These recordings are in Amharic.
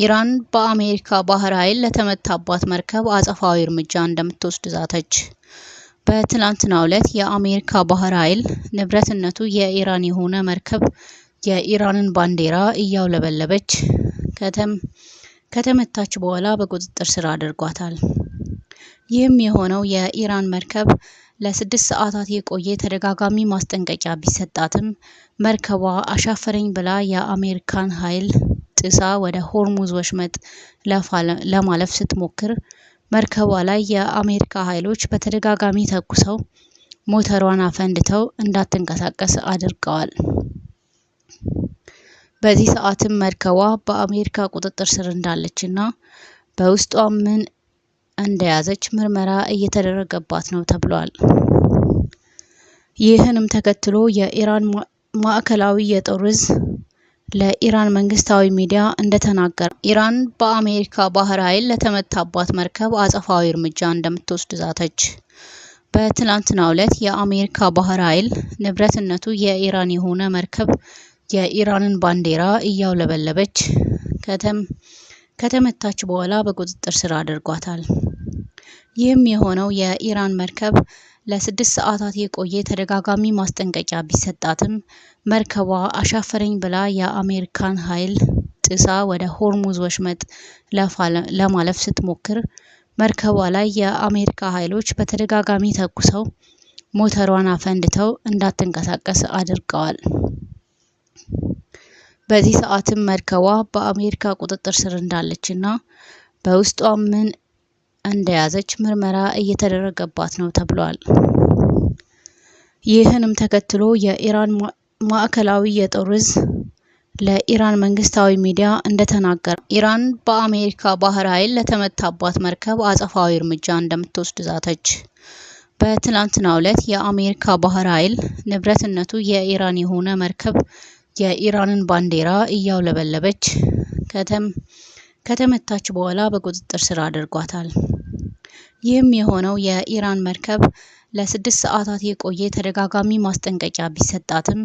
ኢራን በአሜሪካ ባህር ኃይል ለተመታባት መርከብ አጸፋዊ እርምጃ እንደምትወስድ ዛተች። በትናንትናው ዕለት የአሜሪካ ባህር ኃይል ንብረትነቱ የኢራን የሆነ መርከብ የኢራንን ባንዲራ እያውለበለበች ከተመታች በኋላ በቁጥጥር ስር አድርጓታል። ይህም የሆነው የኢራን መርከብ ለ6 ሰዓታት የቆየ ተደጋጋሚ ማስጠንቀቂያ ቢሰጣትም መርከቧ አሻፈረኝ ብላ የአሜሪካን ኃይል ጥሳ ወደ ሆርሙዝ ወሽመጥ ለማለፍ ስትሞክር መርከቧ ላይ የአሜሪካ ኃይሎች በተደጋጋሚ ተኩሰው ሞተሯን አፈንድተው እንዳትንቀሳቀስ አድርገዋል። በዚህ ሰዓትም መርከቧ በአሜሪካ ቁጥጥር ስር እንዳለችና በውስጧ ምን እንደያዘች ምርመራ እየተደረገባት ነው ተብሏል። ይህንም ተከትሎ የኢራን ማዕከላዊ የጦር ዕዝ ለኢራን መንግስታዊ ሚዲያ እንደተናገረ ኢራን በአሜሪካ ባህር ኃይል ለተመታባት መርከብ አጸፋዊ እርምጃ እንደምትወስድ ዛተች። በትናንትናው ዕለት የአሜሪካ ባህር ኃይል ንብረትነቱ የኢራን የሆነ መርከብ የኢራንን ባንዲራ እያውለበለበች ከተመታች በኋላ በቁጥጥር ስር አድርጓታል። ይህም የሆነው የኢራን መርከብ ለ6 ሰዓታት የቆየ ተደጋጋሚ ማስጠንቀቂያ ቢሰጣትም መርከቧ አሻፈረኝ ብላ የአሜሪካን ኃይል ጥሳ ወደ ሆርሙዝ ወሽመጥ ለማለፍ ስትሞክር መርከቧ ላይ የአሜሪካ ኃይሎች በተደጋጋሚ ተኩሰው ሞተሯን አፈንድተው እንዳትንቀሳቀስ አድርገዋል። በዚህ ሰዓትም መርከቧ በአሜሪካ ቁጥጥር ስር እንዳለችና በውስጧ ምን እንደያዘች ምርመራ እየተደረገባት ነው ተብሏል። ይህንም ተከትሎ የኢራን ማዕከላዊ የጦር ዕዝ ለኢራን መንግስታዊ ሚዲያ እንደተናገረ ኢራን በአሜሪካ ባህር ኃይል ለተመታባት መርከብ አጸፋዊ እርምጃ እንደምትወስድ ዛተች። በትናንትናው ዕለት የአሜሪካ ባህር ኃይል ንብረትነቱ የኢራን የሆነ መርከብ የኢራንን ባንዲራ እያውለበለበች ከተመታች በኋላ በቁጥጥር ስር አድርጓታል። ይህም የሆነው የኢራን መርከብ ለ6 ሰዓታት የቆየ ተደጋጋሚ ማስጠንቀቂያ ቢሰጣትም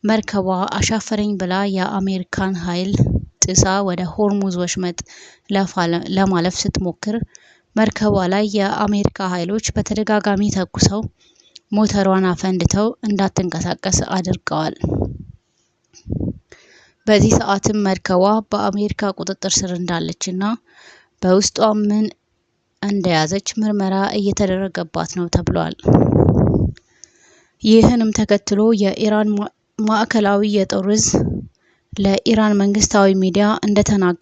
መርከቧ አሻፈረኝ ብላ የአሜሪካን ኃይል ጥሳ ወደ ሆርሙዝ ወሽመጥ ለማለፍ ስትሞክር መርከቧ ላይ የአሜሪካ ኃይሎች በተደጋጋሚ ተኩሰው ሞተሯን አፈንድተው እንዳትንቀሳቀስ አድርገዋል። በዚህ ሰዓትም መርከቧ በአሜሪካ ቁጥጥር ስር እንዳለችና በውስጧ ምን እንደያዘች ምርመራ እየተደረገባት ነው ተብሏል። ይህንም ተከትሎ የኢራን ማዕከላዊ የጦር ዕዝ ለኢራን መንግስታዊ ሚዲያ እንደተናገረ